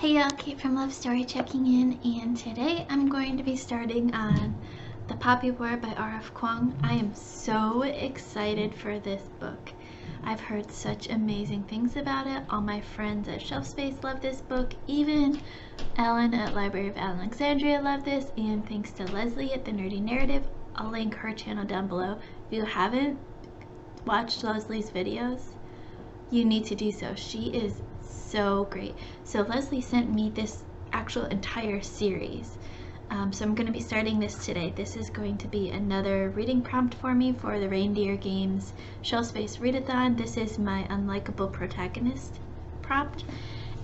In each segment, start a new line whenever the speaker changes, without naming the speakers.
Hey y'all, Kate from Love Story checking in, and today I'm going to be starting on The Poppy War by RF Kuang. I am so excited for this book. I've heard such amazing things about it. All my friends at Shelf Space love this book. Even Ellen at Library of Alexandria loved this, and thanks to Leslie at The Nerdy Narrative. I'll link her channel down below. If you haven't watched Leslie's videos, you need to do so. She is so great. So Leslie sent me this actual entire series. So I'm going to be starting this today. This is going to be another reading prompt for me for the Reindeer Games Shelf Space Readathon. This is my unlikable protagonist prompt.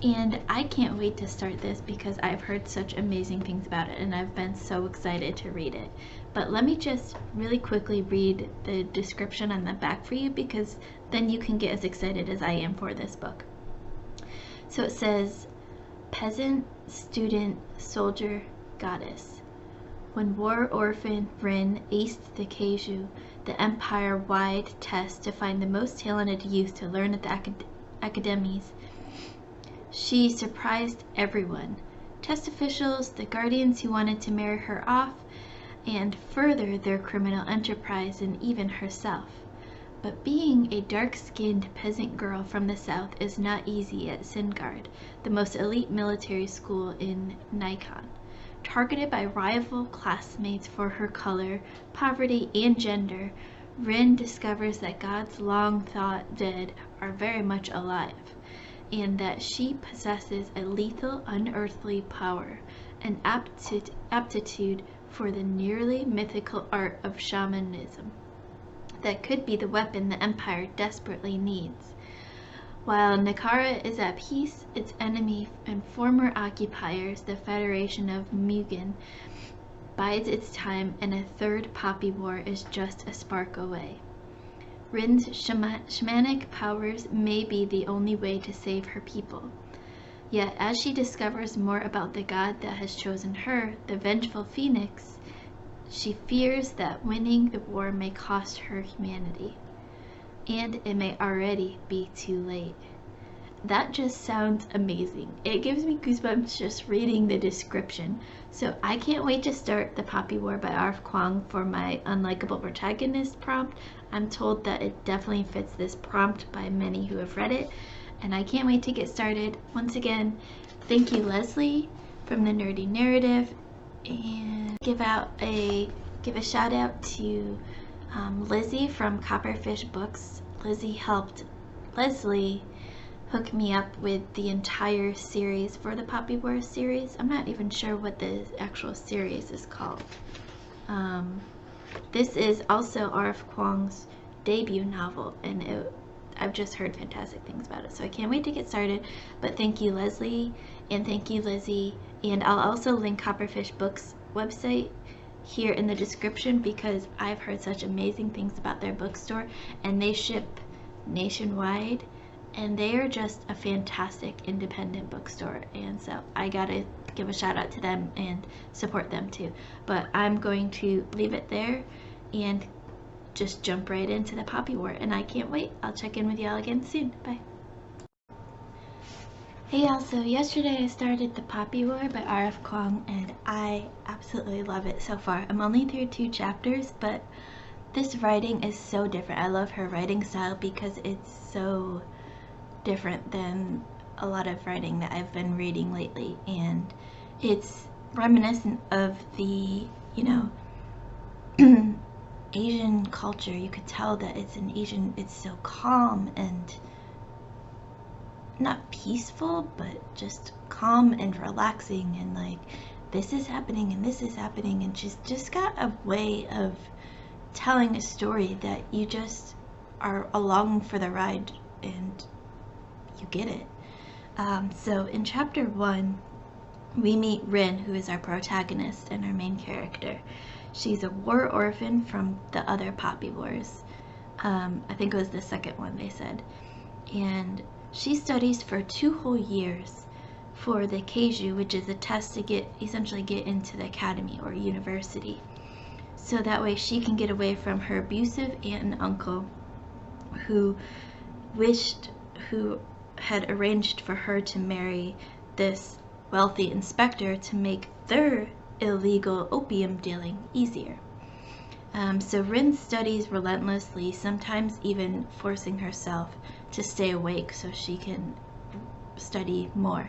And I can't wait to start this because I've heard such amazing things about it and I've been so excited to read it. But let me just really quickly read the description on the back for you, because then you can get as excited as I am for this book. So it says, peasant, student, soldier, goddess. When war orphan Rin aced the Keiju, the empire-wide test to find the most talented youth to learn at the academies, she surprised everyone. Test officials, the guardians who wanted to marry her off, and further their criminal enterprise, and even herself. But being a dark-skinned peasant girl from the south is not easy at Singard, the most elite military school in Nikon. Targeted by rival classmates for her color, poverty, and gender, Rin discovers that gods long thought dead are very much alive, and that she possesses a lethal, unearthly power, an aptitude for the nearly mythical art of shamanism that could be the weapon the Empire desperately needs. While Nikara is at peace, its enemy and former occupiers, the Federation of Mugen, bides its time, and a third Poppy War is just a spark away. Rin's shamanic powers may be the only way to save her people. Yet, as she discovers more about the god that has chosen her, the vengeful Phoenix, she fears that winning the war may cost her humanity, and it may already be too late. That just sounds amazing. It gives me goosebumps just reading the description. So I can't wait to start The Poppy War by RF Kuang for my unlikable protagonist prompt. I'm told that it definitely fits this prompt by many who have read it, and I can't wait to get started. Once again, thank you, Leslie from The Nerdy Narrative, and give a shout out to Lizzie from Copperfish Books. Lizzie helped Leslie hook me up with the entire series for the Poppy War series. I'm not even sure what the actual series is called. This is also RF Kuang's debut novel, and I've just heard fantastic things about it, so I can't wait to get started. But thank you, Leslie, and thank you, Lizzie, and I'll also link Copperfish Books website here in the description because I've heard such amazing things about their bookstore, and they ship nationwide, and they are just a fantastic independent bookstore, and so I gotta give a shout out to them and support them too. But I'm going to leave it there and just jump right into the Poppy War, and I can't wait. I'll check in with y'all again soon. Bye. Hey y'all, so yesterday I started The Poppy War by RF Kuang, and I absolutely love it so far. I'm only through 2 chapters, but this writing is so different. I love her writing style because it's so different than a lot of writing that I've been reading lately, and it's reminiscent of the, Asian culture. You could tell that it's an Asian, it's so calm and not peaceful, but just calm and relaxing, and like this is happening and this is happening, and she's just got a way of telling a story that you just are along for the ride and you get it. So in chapter 1 we meet Rin, who is our protagonist and our main character. She's a war orphan from the other Poppy Wars. I think it was the second one they said, and she studies for 2 whole years for the Keiju, which is a test to essentially get into the academy or university, so that way she can get away from her abusive aunt and uncle who had arranged for her to marry this wealthy inspector to make their illegal opium dealing easier. So Rin studies relentlessly, sometimes even forcing herself to stay awake so she can study more.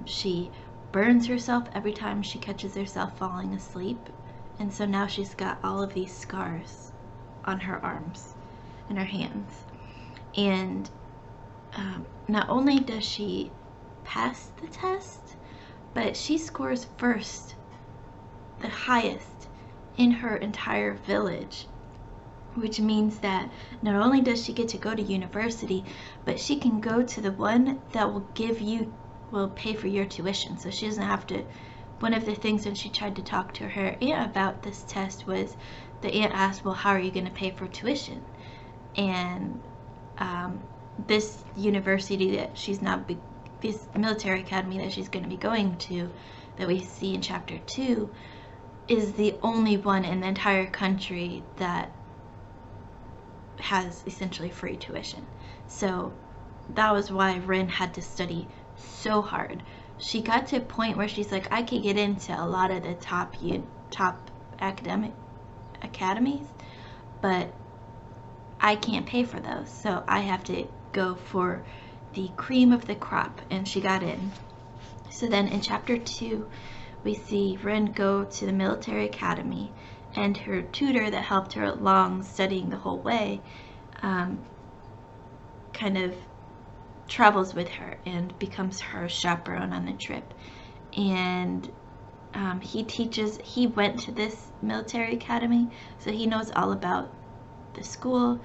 She burns herself every time she catches herself falling asleep, and so now she's got all of these scars on her arms and her hands. And not only does she pass the test, but she scores first, the highest in her entire village, which means that not only does she get to go to university, but she can go to the one that will pay for your tuition. So she doesn't have to. One of the things when she tried to talk to her aunt about this test was the aunt asked, well, how are you going to pay for tuition? And this university that this military academy that she's going to be going to, that we see in chapter 2, is the only one in the entire country that has essentially free tuition. So that was why Rin had to study so hard. She got to a point where she's like, I could get into a lot of the top academic academies, but I can't pay for those, so I have to go for the cream of the crop, and she got in. So then in chapter 2, we see Rin go to the military academy, and her tutor that helped her along studying the whole way kind of travels with her and becomes her chaperone on the trip. And he went to this military academy, so he knows all about the school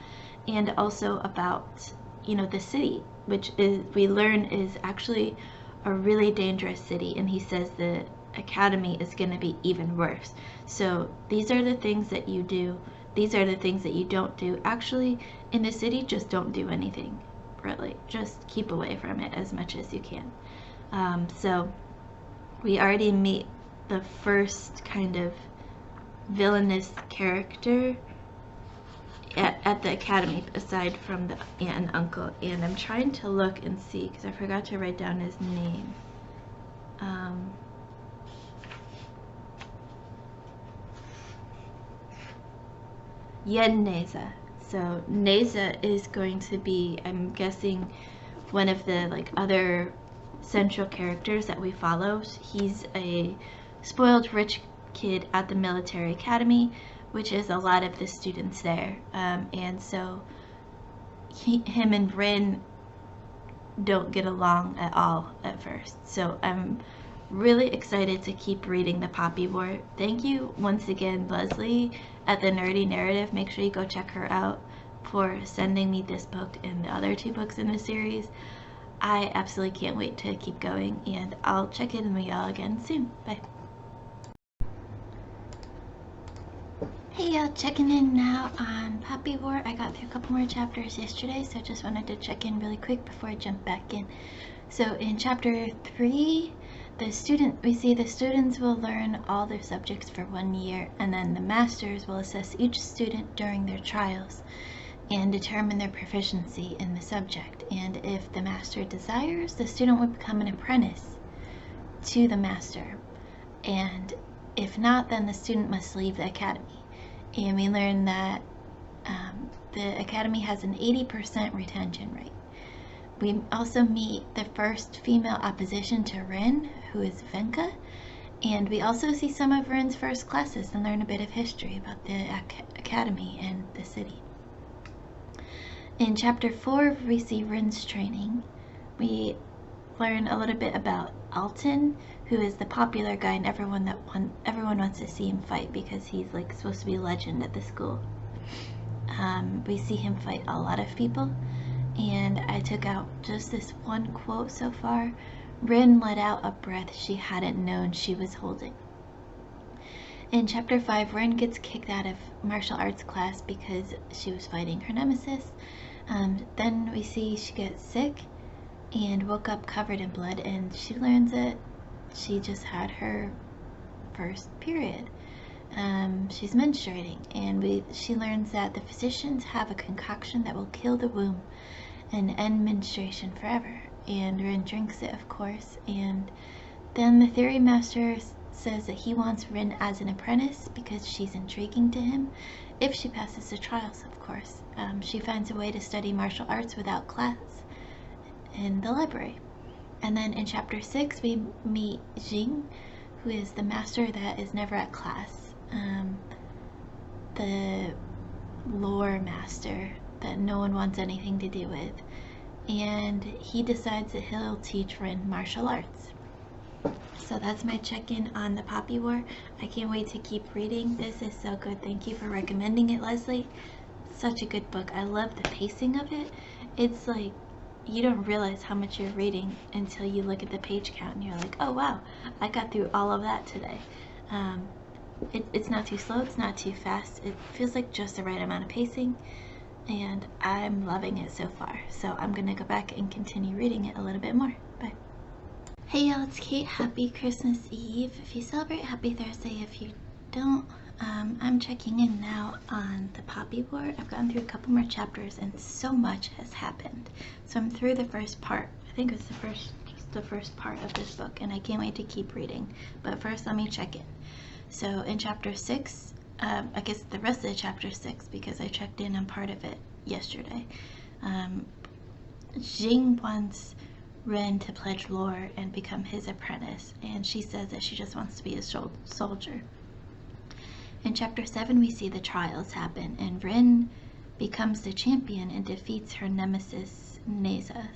and also about, the city, which we learn is actually a really dangerous city, and he says the academy is going to be even worse. So these are the things that you do, these are the things that you don't do. Actually, in the city, just don't do anything, really. Just keep away from it as much as you can. So we already meet the first kind of villainous character at the academy, aside from the aunt and uncle. And I'm trying to look and see, because I forgot to write down his name. Yen Neza. So Neza is going to be, I'm guessing, one of the other central characters that we follow. He's a spoiled rich kid at the military academy, which is a lot of the students there. And so him and Rin don't get along at all at first. So I'm really excited to keep reading the Poppy War. Thank you once again, Leslie, at the Nerdy Narrative. Make sure you go check her out for sending me this book and the other 2 books in the series. I absolutely can't wait to keep going, and I'll check in with y'all again soon. Bye. Hey y'all, checking in now on Poppy War. I got through a couple more chapters yesterday, so just wanted to check in really quick before I jump back in. So in chapter 3, we see the students will learn all their subjects for 1 year, and then the masters will assess each student during their trials and determine their proficiency in the subject. And if the master desires, the student will become an apprentice to the master. And if not, then the student must leave the academy. And we learn that the academy has an 80% retention rate. We also meet the first female opposition to Rin, who is Venka, and we also see some of Rin's first classes and learn a bit of history about the academy and the city. In chapter 4, we see Rin's training. We learn a little bit about Elton, who is the popular guy, and everyone wants to see him fight because he's supposed to be a legend at the school. We see him fight a lot of people, and I took out just this one quote so far. Rin let out a breath she hadn't known she was holding. In chapter 5, Rin gets kicked out of martial arts class because she was fighting her nemesis. Then we see she gets sick and woke up covered in blood, and she learns that she just had her first period. She's menstruating, and she learns that the physicians have a concoction that will kill the womb and end menstruation forever. and Rin drinks it, of course, and then the theory master says that he wants Rin as an apprentice because she's intriguing to him, if she passes the trials, of course. She finds a way to study martial arts without class in the library. And then in chapter 6 we meet Jing, who is the master that is never at class, the lore master that no one wants anything to do with, and he decides that he'll teach Rin martial arts. So that's my check-in on the Poppy War. I can't wait to keep reading. This is so good. Thank you for recommending it, Leslie. Such a good book. I love the pacing of it. It's like you don't realize how much you're reading until you look at the page count and you're like, oh wow, I got through all of that today. It's not too slow, it's not too fast. It feels like just the right amount of pacing, and I'm loving it so far. So I'm gonna go back and continue reading it a little bit more. Bye. Hey y'all, it's Kate. Happy Christmas Eve. If you celebrate, happy Thursday. If you don't, I'm checking in now on the Poppy War. I've gotten through a couple more chapters and so much has happened. So I'm through the first part. I think it's just the first part of this book, and I can't wait to keep reading. But first, let me check in. So in chapter 6, I guess the rest of the chapter 6, because I checked in on part of it yesterday. Jing wants Rin to pledge lore and become his apprentice, and she says that she just wants to be a soldier. In chapter 7 we see the trials happen, and Rin becomes the champion and defeats her nemesis Neza.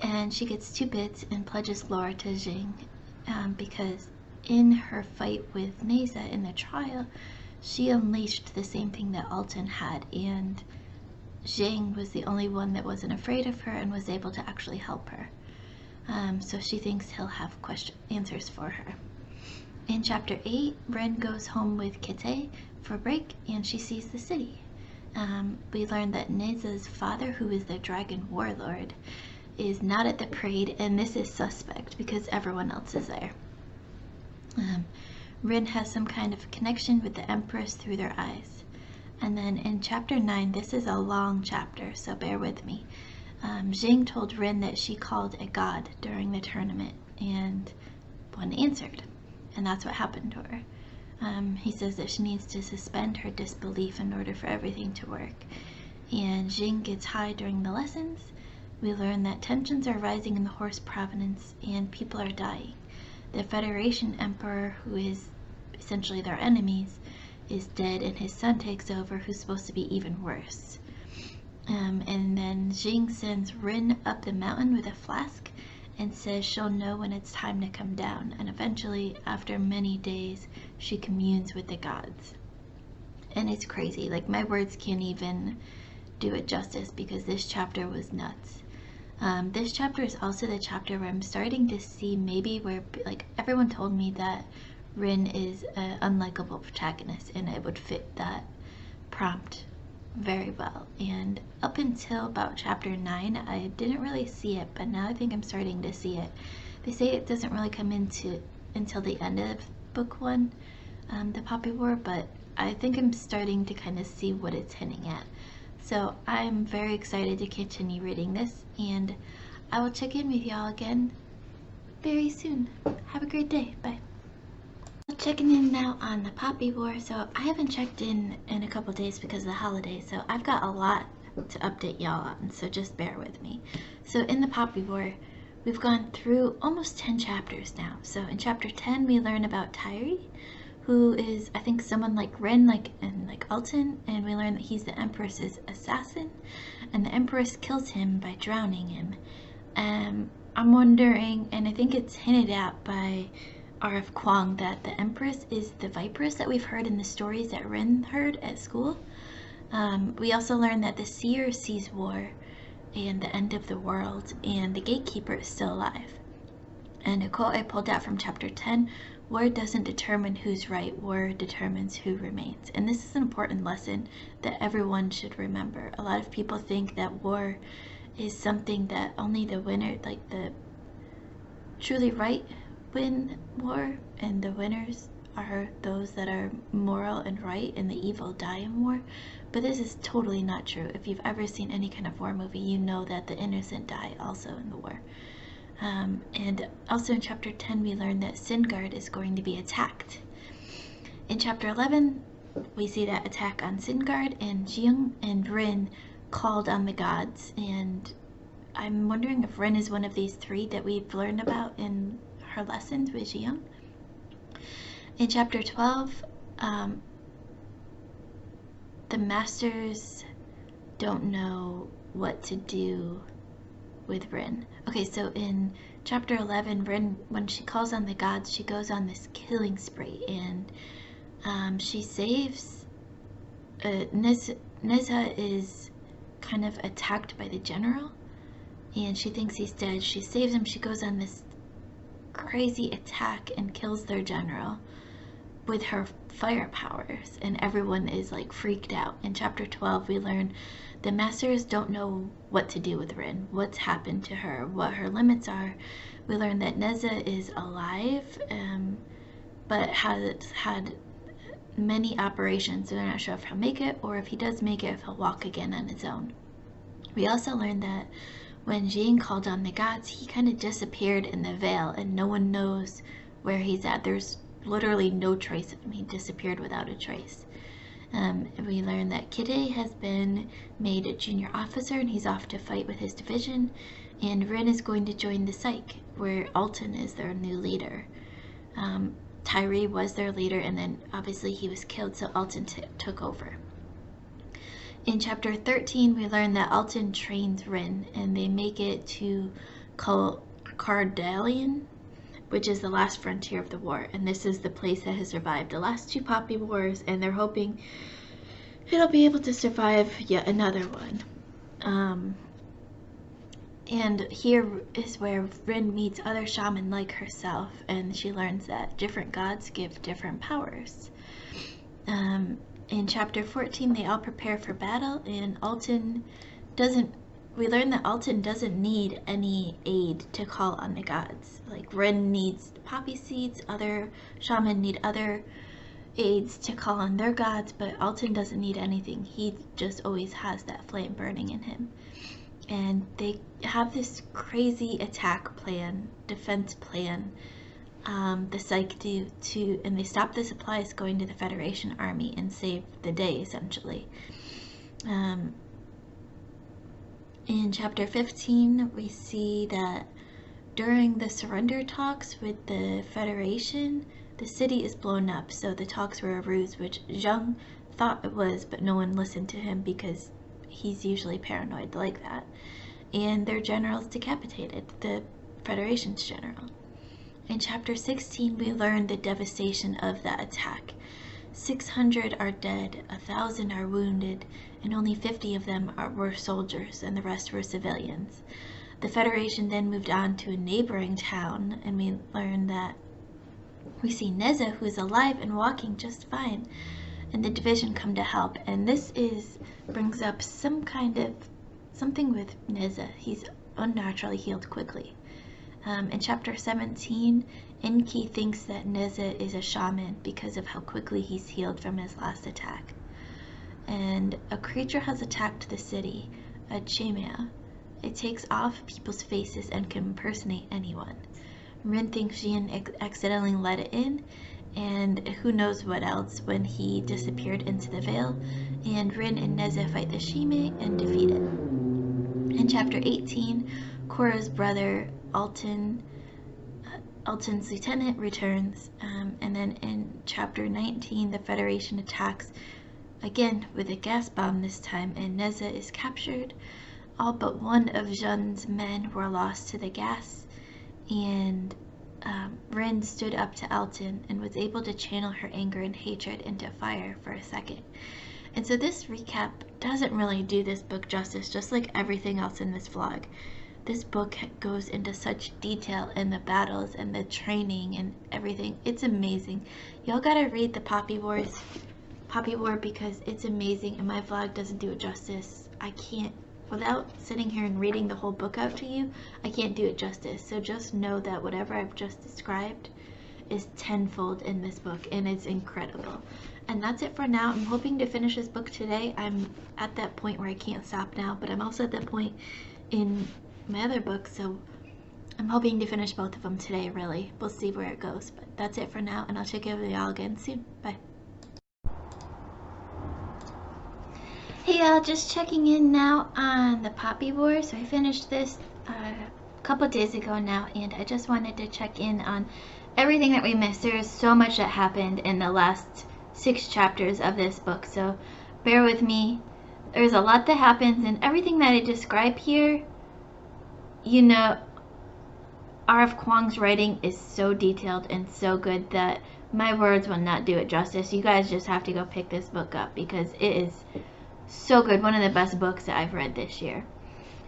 And she gets 2 bits and pledges lore to Jing, because in her fight with Neza in the trial, she unleashed the same thing that Elton had, and Jing was the only one that wasn't afraid of her and was able to actually help her. So she thinks he'll have answers for her. In chapter 8, Rin goes home with Kite for break, and she sees the city. We learn that Neza's father, who is the dragon warlord, is not at the parade, and this is suspect because everyone else is there. Rin has some kind of connection with the Empress through their eyes. And then in chapter 9, this is a long chapter, so bear with me. Jing told Rin that she called a god during the tournament, and one answered, and that's what happened to her. He says that she needs to suspend her disbelief in order for everything to work. And Jing gets high during the lessons. We learn that tensions are rising in the Horse Province, and people are dying. The Federation Emperor, who is essentially their enemies, is dead, and his son takes over, who's supposed to be even worse. And then Jing sends Rin up the mountain with a flask and says she'll know when it's time to come down, and eventually, after many days, she communes with the gods. And it's crazy, like my words can't even do it justice because this chapter was nuts. This chapter is also the chapter where I'm starting to see maybe where, like, everyone told me that Rin is an unlikable protagonist, and it would fit that prompt very well. And up until about chapter 9, I didn't really see it, but now I think I'm starting to see it. They say it doesn't really come until the end of book 1, the Poppy War, but I think I'm starting to kind of see what it's hinting at. So I'm very excited to continue reading this, and I will check in with y'all again very soon. Have a great day. Bye. Checking in now on the Poppy War. So I haven't checked in a couple days because of the holidays, so I've got a lot to update y'all on, so just bear with me. So in the Poppy War, we've gone through almost 10 chapters now. So in chapter 10 we learn about Tyri, who is, I think, someone like Rin, like Elton, and we learn that he's the Empress's assassin, and the Empress kills him by drowning him. I'm wondering, and I think it's hinted at by RF Kuang, that the Empress is the Viperess that we've heard in the stories that Rin heard at school. We also learn that the Seer sees war and the end of the world, and the Gatekeeper is still alive. And a quote I pulled out from chapter 10, war doesn't determine who's right, war determines who remains. And this is an important lesson that everyone should remember. A lot of people think that war is something that only the winner, like the truly right, win war, and the winners are those that are moral and right, and the evil die in war. But this is totally not true. If you've ever seen any kind of war movie, you know that the innocent die also in the war. And also in chapter 10, we learn that Singard is going to be attacked. In chapter 11, we see that attack on Singard, and Jiang and Rin called on the gods. And I'm wondering if Rin is one of these three that we've learned about in her lessons with Jiang. In chapter 12, the masters don't know what to do with Rin. Okay, so in chapter 11, Rin, when she calls on the gods, she goes on this killing spree, and she saves Neza is kind of attacked by the general, and she thinks he's dead. She saves him. She goes on this crazy attack and kills their general with her fire powers, and everyone is like freaked out. In chapter 12, we learn the masters don't know what to do with Rin, what's happened to her, what her limits are. We learn that Neza is alive, but has had many operations, so they're not sure if he'll make it, or if he does make it, if he'll walk again on his own. We also learned that when Jiang called on the gods, he kind of disappeared in the veil, and no one knows where he's at. There's literally no trace of him. He disappeared without a trace. We learned that Kide has been made a junior officer, and he's off to fight with his division, and Rin is going to join the Psych, where Elton is their new leader. Tyree was their leader, and then obviously he was killed, so Elton took over. In chapter 13, we learn that Elton trains Rin, and they make it to Cardalian, which is the last frontier of the war, and this is the place that has survived the last two Poppy Wars, and they're hoping it'll be able to survive yet another one. And here is where Rin meets other shamans like herself, and she learns that different gods give different powers. In chapter 14, they all prepare for battle, and we learn that Elton doesn't need any aid to call on the gods. Like, Rin needs poppy seeds, other shamans need other aids to call on their gods, but Elton doesn't need anything. He just always has that flame burning in him. And they have this crazy attack plan, defense plan, the Psych do, and they stop the supplies going to the Federation army and save the day, essentially. In chapter 15, we see that during the surrender talks with the Federation, the city is blown up, so the talks were a ruse, which Zhang thought it was, but no one listened to him because he's usually paranoid like that. And their general is decapitated, the Federation's general. In chapter 16, we learn the devastation of that attack. 600 are dead, 1,000 are wounded, and only 50 of them were soldiers, and the rest were civilians. The Federation then moved on to a neighboring town, and we learn that we see Neza, who is alive and walking just fine, and the division come to help. And this brings up something with Neza. He's unnaturally healed quickly. In chapter 17, Enki thinks that Neza is a shaman because of how quickly he's healed from his last attack. And a creature has attacked the city, a chimera. It takes off people's faces and can impersonate anyone. Rin thinks Jian accidentally let it in, and who knows what else when he disappeared into the veil, and Rin and Neza fight the Shime and defeat it. In chapter 18, Korra's brother, Elton's lieutenant, returns, and then in chapter 19, the Federation attacks again with a gas bomb this time, and Neza is captured. All but one of Zhen's men were lost to the gas, and Rin stood up to Elton and was able to channel her anger and hatred into fire for a second. And so this recap doesn't really do this book justice, just like everything else in this vlog. This book goes into such detail in the battles and the training and everything. It's amazing. Y'all gotta read the Poppy War because it's amazing, and my vlog doesn't do it justice. I can't, without sitting here and reading the whole book out to you, I can't do it justice. So just know that whatever I've just described is tenfold in this book, and it's incredible. And that's it for now. I'm hoping to finish this book today. I'm at that point where I can't stop now, but I'm also at that point in my other book, so I'm hoping to finish both of them today, really. We'll see where it goes, but that's it for now, and I'll check in with y'all again soon. Bye. Hey y'all, just checking in now on the Poppy War. So I finished this a couple days ago now, and I just wanted to check in on everything that we missed. There is so much that happened in the last 6 chapters of this book, so bear with me. There's a lot that happens, and everything that I describe here, you know, RF Kuang's writing is so detailed and so good that my words will not do it justice. You guys just have to go pick this book up because it is so good. One of the best books that I've read this year.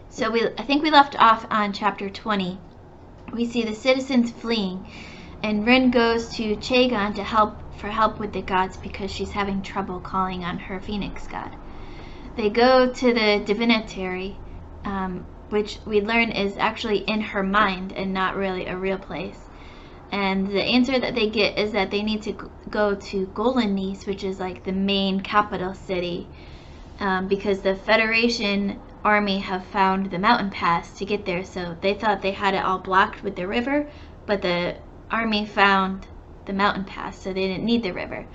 So I think we left off on chapter 20. We see the citizens fleeing, and Rin goes to Chaegon to help with the gods because she's having trouble calling on her phoenix god. They go to the divinatory, which we learn is actually in her mind and not really a real place. And the answer that they get is that they need to go to Golanice, which is like the main capital city, because the Federation army have found the mountain pass to get there. So they thought they had it all blocked with the river, but the army found the mountain pass, so they didn't need the river.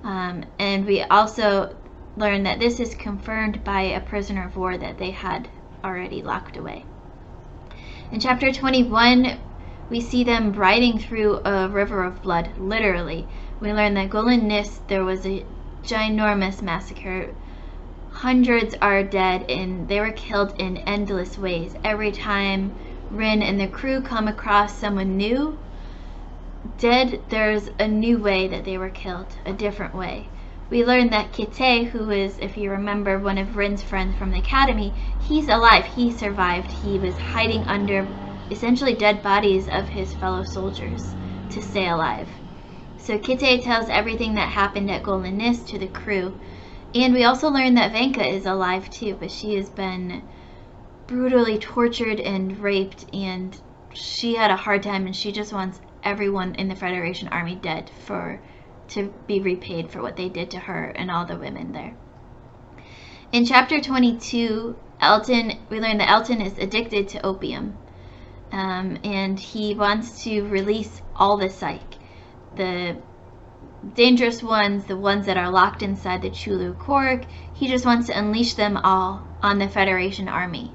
And we also learned that this is confirmed by a prisoner of war that they had already locked away. In chapter 21, we see them riding through a river of blood, literally. We learn that Golanice, there was a ginormous massacre. Hundreds are dead, and they were killed in endless ways. Every time Rin and the crew come across someone new dead, there's a new way that they were killed, a different way. We learn that Kite, who is, if you remember, one of Rin's friends from the academy, he's alive. He survived. He was hiding under essentially dead bodies of his fellow soldiers to stay alive. So Kite tells everything that happened at Golanice to the crew. And we also learn that Vanka is alive too, but she has been brutally tortured and raped, and she had a hard time, and she just wants everyone in the Federation army dead to be repaid for what they did to her and all the women there. In chapter 22, we learn that Elton is addicted to opium, and he wants to release all the psych. The dangerous ones, the ones that are locked inside the Chulu Korg, he just wants to unleash them all on the Federation army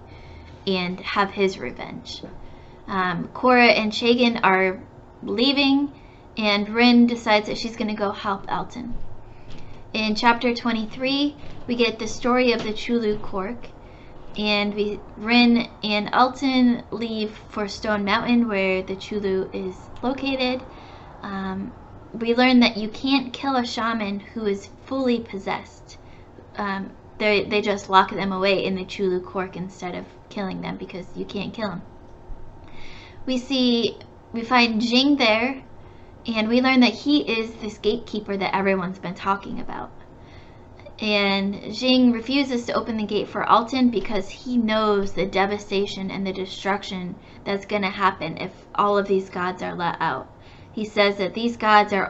and have his revenge. Cora and Chaegon are leaving, and Rin decides that she's going to go help Elton. In chapter 23, we get the story of the Chulu Korg, and Rin and Elton leave for Stone Mountain, where the Chulu is located. We learn that you can't kill a shaman who is fully possessed. They just lock them away in the Chulu Korg instead of killing them because you can't kill them. We find Jing there, and we learn that he is this gatekeeper that everyone's been talking about. And Jing refuses to open the gate for Elton because he knows the devastation and the destruction that's going to happen if all of these gods are let out. He says that these gods are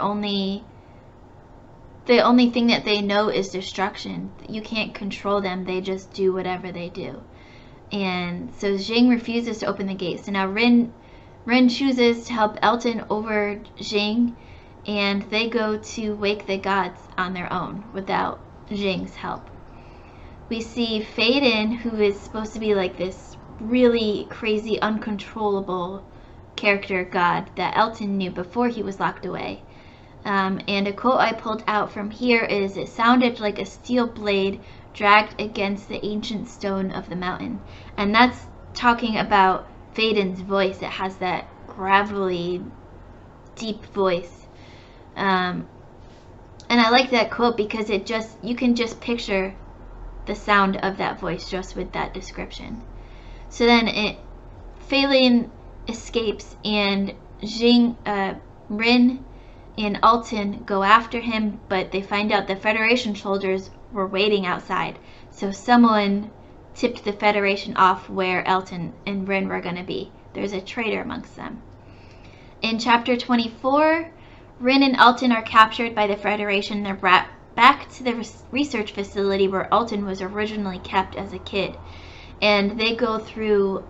the only thing that they know is destruction. You can't control them. They just do whatever they do. And so Jing refuses to open the gate. So now Rin chooses to help Elton over Jing, and they go to wake the gods on their own without Jing's help. We see Faden, who is supposed to be like this really crazy, uncontrollable character god that Elton knew before he was locked away. And a quote I pulled out from here is, "It sounded like a steel blade dragged against the ancient stone of the mountain." And that's talking about Faden's voice. It has that gravelly, deep voice. And I like that quote because you can just picture the sound of that voice just with that description. So then Faden escapes, and Rin and Elton go after him, but they find out the Federation soldiers were waiting outside. So someone tipped the Federation off where Elton and Rin were going to be. There's a traitor amongst them. In chapter 24, Rin and Elton are captured by the Federation. They're brought back to the research facility where Elton was originally kept as a kid. And they go through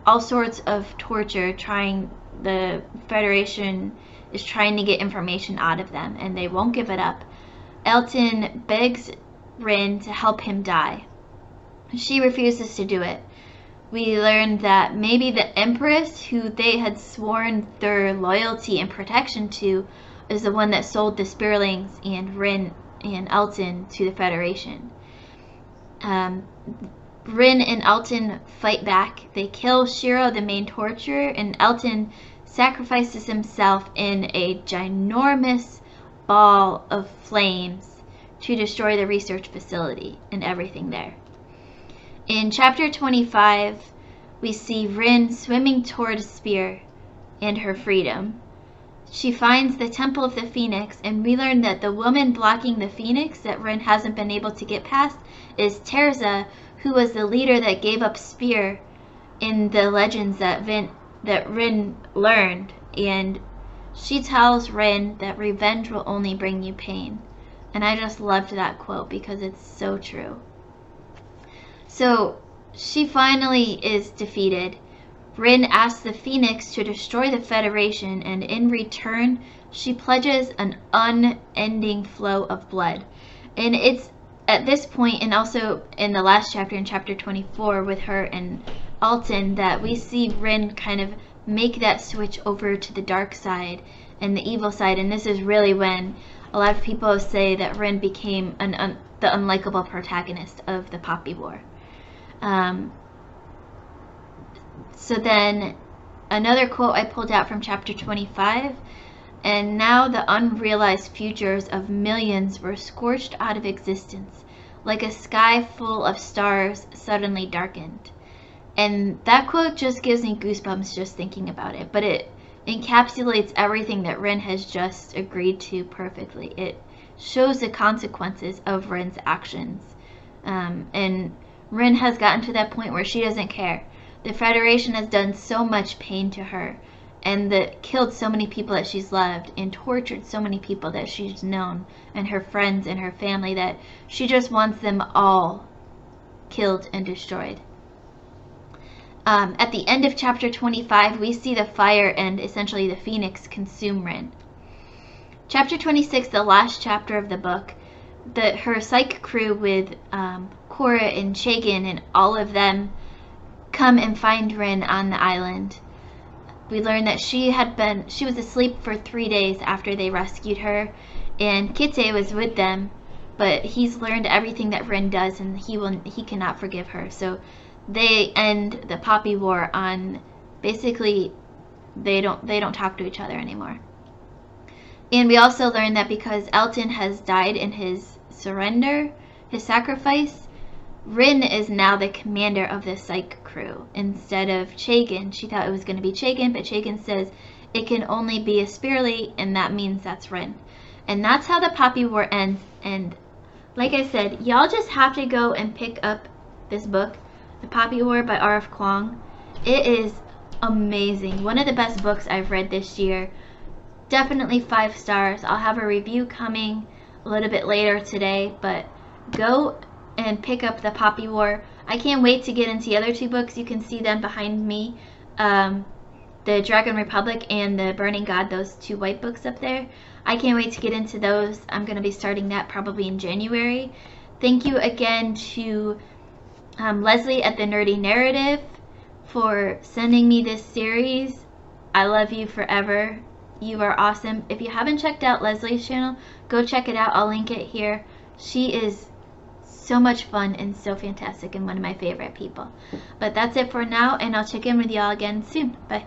all sorts of torture the Federation is trying to get information out of them, and they won't give it up. Elton begs Rin to help him die. She refuses to do it. We learned that maybe the Empress, who they had sworn their loyalty and protection to, is the one that sold the Spearlings and Rin and Elton to the Federation. Rin and Elton fight back. They kill Shiro, the main torturer, and Elton sacrifices himself in a ginormous ball of flames to destroy the research facility and everything there. In chapter 25, we see Rin swimming toward Spear and her freedom. She finds the Temple of the Phoenix, and we learn that the woman blocking the Phoenix that Rin hasn't been able to get past is Terza, who was the leader that gave up Spear in the legends that Rin learned. And she tells Rin that revenge will only bring you pain. And I just loved that quote because it's so true. So she finally is defeated. Rin asks the Phoenix to destroy the Federation, and in return, she pledges an unending flow of blood. And it's at this point, and also in the last chapter, in chapter 24, with her and Elton, that we see Rin kind of make that switch over to the dark side and the evil side. And this is really when a lot of people say that Rin became the unlikable protagonist of the Poppy War. So then another quote I pulled out from chapter 25, and now the unrealized futures of millions were scorched out of existence, like a sky full of stars suddenly darkened. And that quote just gives me goosebumps just thinking about it, but it encapsulates everything that Rin has just agreed to perfectly. It shows the consequences of Rin's actions. And Rin has gotten to that point where she doesn't care. The Federation has done so much pain to her, and killed so many people that she's loved, and tortured so many people that she's known, and her friends and her family, that she just wants them all killed and destroyed. At the end of chapter 25, we see the fire and essentially the Phoenix consume Rin. Chapter 26, the last chapter of the book, her psych crew with Cora and Chagin and all of them come and find Rin on the island. We learn that she was asleep for 3 days after they rescued her, and Kite was with them, but he's learned everything that Rin does, and he cannot forgive her. So they end the Poppy War on basically they don't talk to each other anymore. And we also learn that because Elton has died in his surrender, his sacrifice, Rin is now the commander of the psych crew instead of Chagin. She thought it was going to be Chagin, but Chagin says it can only be a Spearly, and that means that's Rin. And that's how the Poppy War ends. And like I said, y'all just have to go and pick up this book, The Poppy War by RF Kuang. It is amazing. One of the best books I've read this year. Definitely 5 stars. I'll have a review coming a little bit later today, but go and pick up The Poppy War. I can't wait to get into the other 2 books. You can see them behind me. The Dragon Republic and the Burning God, those 2 white books up there. I can't wait to get into those. I'm going to be starting that probably in January. Thank you again to Leslie at the Nerdy Narrative for sending me this series. I love you forever. You are awesome. If you haven't checked out Leslie's channel, go check it out. I'll link it here. She is so much fun and so fantastic and one of my favorite people. But that's it for now, and I'll check in with y'all again soon. Bye.